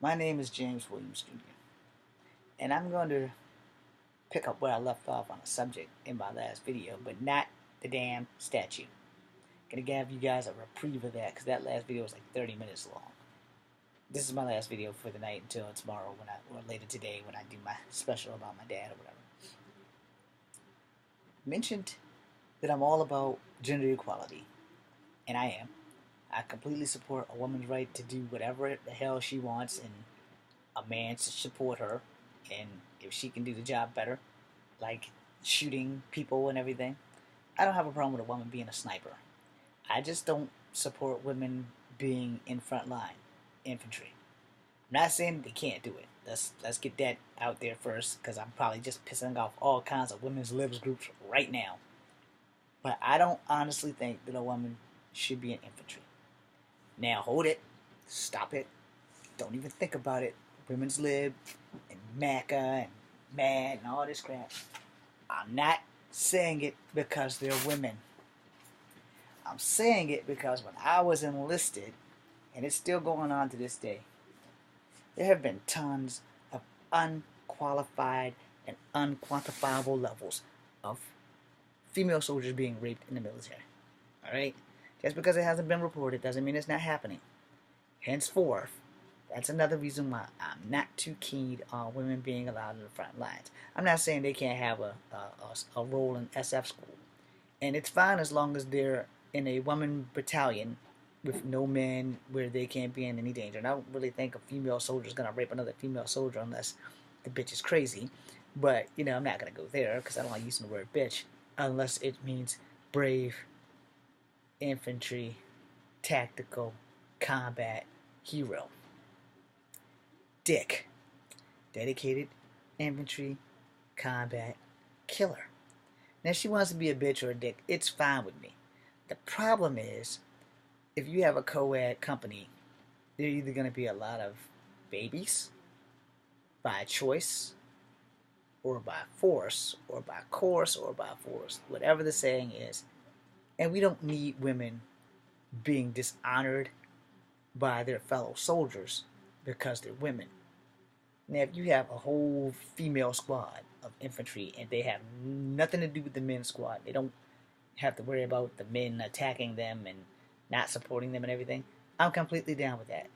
My name is James Williams Jr., and I'm going to pick up where I left off on a subject in my last video, but not the damn statue. Gonna give you guys a reprieve of that because that last video was like 30 minutes long. This is my last video for the night until tomorrow or later today when I do my special about my dad or whatever. Mentioned that I'm all about gender equality, and I am. I completely support a woman's right to do whatever the hell she wants, and a man should support her. And if she can do the job better, like shooting people and everything, I don't have a problem with a woman being a sniper. I just don't support women being in front line infantry. I'm not saying they can't do it. Let's get that out there first, because I'm probably just pissing off all kinds of women's libs groups right now. But I don't honestly think that a woman should be in infantry. Now hold it, stop it, don't even think about it. Women's lib and MACA and MAD and all this crap. I'm not saying it because they're women. I'm saying it because when I was enlisted, and it's still going on to this day, there have been tons of unqualified and unquantifiable levels of female soldiers being raped in the military. Alright? Just because it hasn't been reported doesn't mean it's not happening. Henceforth, that's another reason why I'm not too keen on women being allowed in the front lines. I'm not saying they can't have a role in SF school. And it's fine as long as they're in a woman battalion with no men where they can't be in any danger. And I don't really think a female soldier is going to rape another female soldier unless the bitch is crazy. But, I'm not going to go there because I don't like using the word bitch unless it means brave, infantry, tactical, combat, hero. Dick. Dedicated, infantry, combat, killer. Now, if she wants to be a bitch or a dick, it's fine with me. The problem is, if you have a co-ed company, there are either going to be a lot of babies by choice, or by force, or by course, or by force, whatever the saying is. And we don't need women being dishonored by their fellow soldiers because they're women. Now, if you have a whole female squad of infantry and they have nothing to do with the men's squad, they don't have to worry about the men attacking them and not supporting them and everything, I'm completely down with that.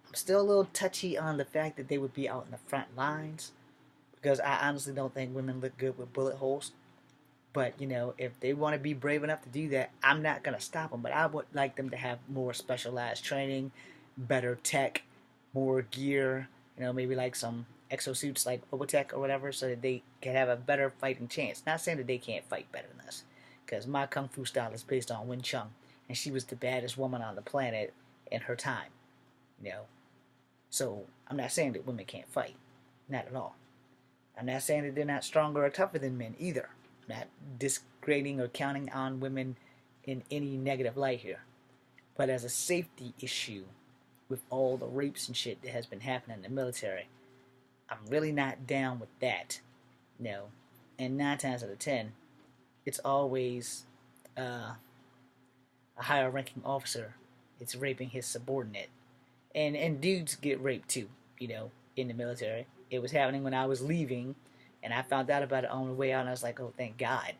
I'm still a little touchy on the fact that they would be out in the front lines because I honestly don't think women look good with bullet holes. But, if they want to be brave enough to do that, I'm not going to stop them. But I would like them to have more specialized training, better tech, more gear, maybe like some exosuits like Robotech or whatever, so that they can have a better fighting chance. Not saying that they can't fight better than us, because my Kung Fu style is based on Wing Chun, and she was the baddest woman on the planet in her time, So I'm not saying that women can't fight. Not at all. I'm not saying that they're not stronger or tougher than men either. I'm not disgrading or counting on women in any negative light here. But as a safety issue, with all the rapes and shit that has been happening in the military, I'm really not down with that. And 9 times out of 10, it's always a higher ranking officer it's raping his subordinate. And dudes get raped too, in the military. It was happening when I was leaving, and I found out about it on the way out, and I was like, oh, thank God.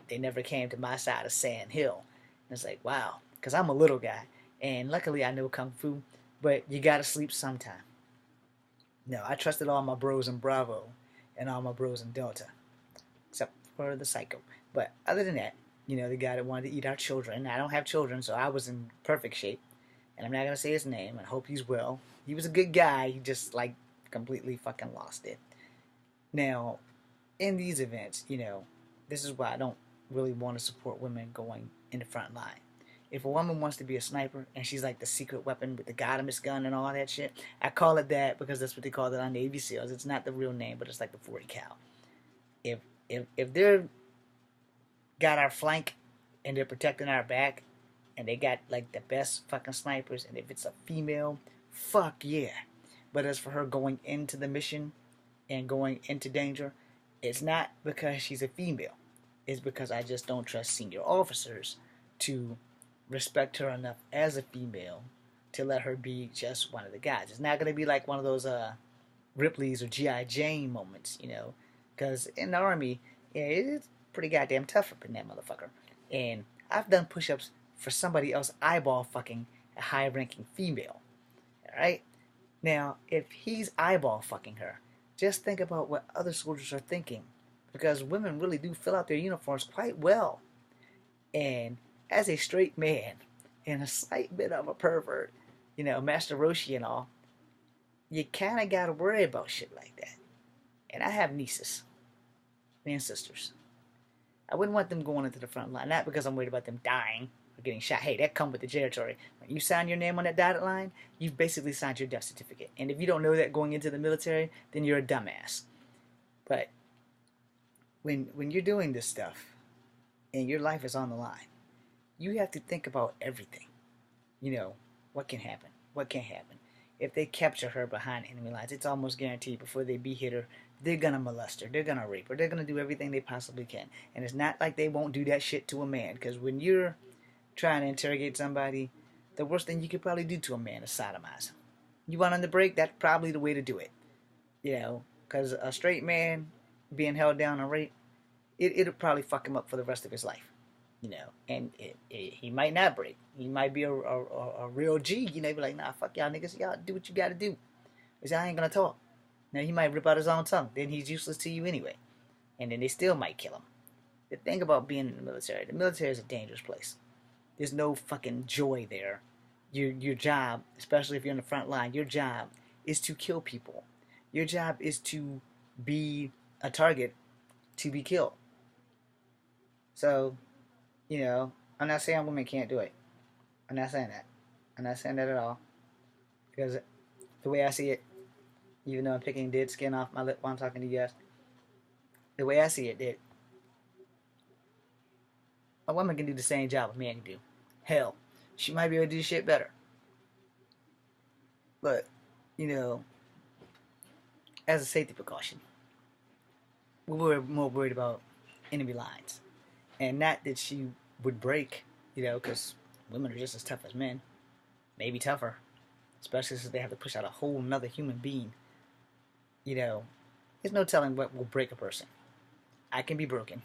They never came to my side of Sand Hill. And it's like, wow, because I'm a little guy, and luckily I know Kung Fu, but you gotta sleep sometime. No, I trusted all my bros in Bravo and all my bros in Delta, except for the Psycho. But other than that, the guy that wanted to eat our children. I don't have children, so I was in perfect shape. And I'm not gonna say his name. I hope he's well. He was a good guy. He just completely fucking lost it. Now, in these events, this is why I don't really want to support women going in the front line. If a woman wants to be a sniper and she's like the secret weapon with the Gadamus gun and all that shit, I call it that because that's what they call it on Navy SEALs. It's not the real name, but it's like the 40 cal. If they're got our flank and they're protecting our back and they got like the best fucking snipers, and if it's a female, fuck yeah. But as for her going into the mission and going into danger, it's not because she's a female. It's because I just don't trust senior officers to respect her enough as a female to let her be just one of the guys. It's not gonna be like one of those Ripley's or G.I. Jane moments, you know, because in the army, yeah, it's pretty goddamn tough up in that motherfucker. And I've done push-ups for somebody else eyeball fucking a high-ranking female. All right. Now, if he's eyeball fucking her, just think about what other soldiers are thinking, because women really do fill out their uniforms quite well. And as a straight man and a slight bit of a pervert, you know, Master Roshi and all, you kind of got to worry about shit like that. And I have nieces and sisters. I wouldn't want them going into the front line, not because I'm worried about them dying or getting shot. Hey, that comes with the territory. When you sign your name on that dotted line, you've basically signed your death certificate. And if you don't know that going into the military, then you're a dumbass. But when you're doing this stuff and your life is on the line, you have to think about everything. You know, what can happen? What can happen? If they capture her behind enemy lines, it's almost guaranteed before they hit her, they're gonna molest her, they're gonna rape her, they're gonna do everything they possibly can. And it's not like they won't do that shit to a man, because when you're trying to interrogate somebody, the worst thing you could probably do to a man is sodomize him. You want him to break? That's probably the way to do it. You know, because a straight man being held down and raped, it'll probably fuck him up for the rest of his life. You know, and he might not break. He might be a real G. You know, be like, nah, fuck y'all niggas. Y'all do what you gotta do. Because I ain't gonna talk. Now, he might rip out his own tongue. Then he's useless to you anyway. And then they still might kill him. The thing about being in the military is a dangerous place. There's no fucking joy there. Your job, especially if you're in the front line, your job is to kill people. Your job is to be a target to be killed. So, you know, I'm not saying women can't do it. I'm not saying that. I'm not saying that at all. Because the way I see it, even though I'm picking dead skin off my lip while I'm talking to you guys, the way I see it, that a woman can do the same job a man can do. Hell, she might be able to do shit better. But, you know, as a safety precaution, we were more worried about enemy lines. And not that she would break, you know, because women are just as tough as men. Maybe tougher. Especially since they have to push out a whole nother human being. You know, there's no telling what will break a person. I can be broken.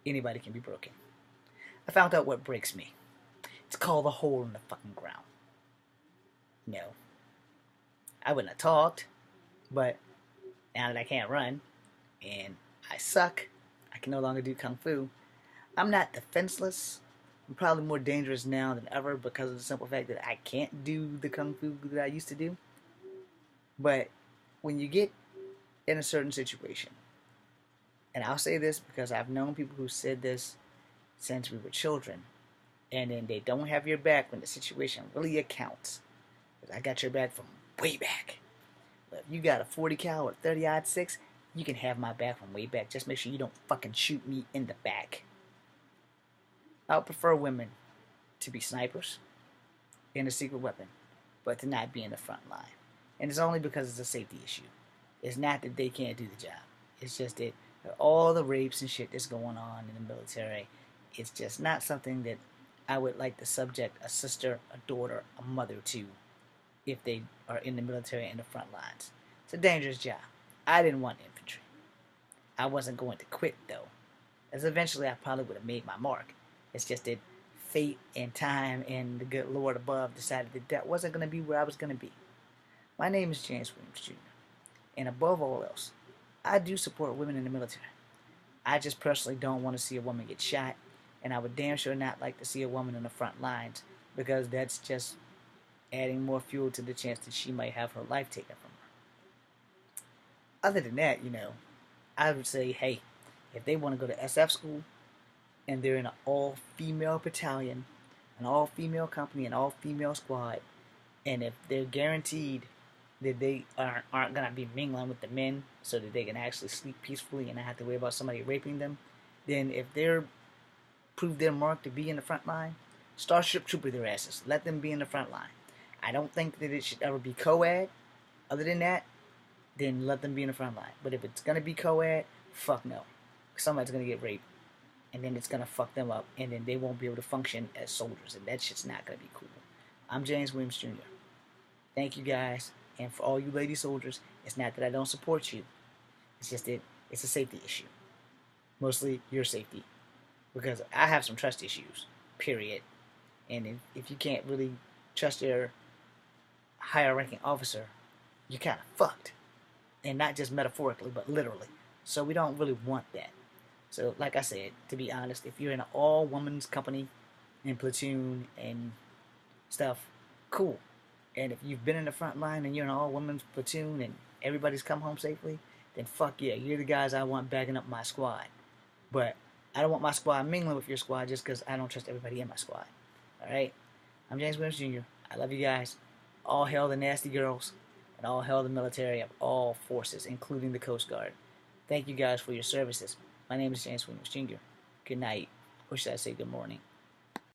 Anybody can be broken. I found out what breaks me. It's called a hole in the fucking ground. No. I wouldn't have talked, but now that I can't run, and I suck, I can no longer do Kung Fu, I'm not defenseless. I'm probably more dangerous now than ever because of the simple fact that I can't do the Kung Fu that I used to do. But when you get in a certain situation, and I'll say this because I've known people who said this since we were children, and then they don't have your back when the situation really accounts. But I got your back from way back. But if you got a 40 cal or 30-06, you can have my back from way back. Just make sure you don't fucking shoot me in the back. I would prefer women to be snipers and a secret weapon, but to not be in the front line. And it's only because it's a safety issue. It's not that they can't do the job. It's just that all the rapes and shit that's going on in the military, it's just not something that I would like to subject a sister, a daughter, a mother to if they are in the military in the front lines. It's a dangerous job. I didn't want infantry. I wasn't going to quit, though, as eventually I probably would have made my mark. It's just that fate and time and the good Lord above decided that that wasn't going to be where I was going to be. My name is James Williams Jr., and above all else, I do support women in the military. I just personally don't want to see a woman get shot, and I would damn sure not like to see a woman in the front lines, because that's just adding more fuel to the chance that she might have her life taken from her. Other than that, you know, I would say, hey, if they want to go to SF school, and they're in an all-female battalion, an all-female company, an all-female squad, and if they're guaranteed that they aren't going to be mingling with the men so that they can actually sleep peacefully and not have to worry about somebody raping them, then if they're prove their mark to be in the front line, Starship Trooper their asses. Let them be in the front line. I don't think that it should ever be co-ed. Other than that, then let them be in the front line. But if it's going to be co-ed, fuck no. Somebody's going to get raped. And then it's going to fuck them up. And then they won't be able to function as soldiers. And that shit's not going to be cool. I'm James Williams Jr. Thank you guys. And for all you lady soldiers, it's not that I don't support you. It's just that it's a safety issue. Mostly your safety. Because I have some trust issues, period. And if you can't really trust your higher ranking officer, you're kind of fucked. And not just metaphorically, but literally. So we don't really want that. So, like I said, to be honest, if you're in an all women's company and platoon and stuff, cool. And if you've been in the front line and you're in an all women's platoon and everybody's come home safely, then fuck yeah, you're the guys I want backing up my squad. But I don't want my squad mingling with your squad just because I don't trust everybody in my squad. Alright? I'm James Williams Jr. I love you guys. All hail the nasty girls. And all hail the military of all forces, including the Coast Guard. Thank you guys for your services. My name is James Williams Jr. Good night. Or should I say good morning?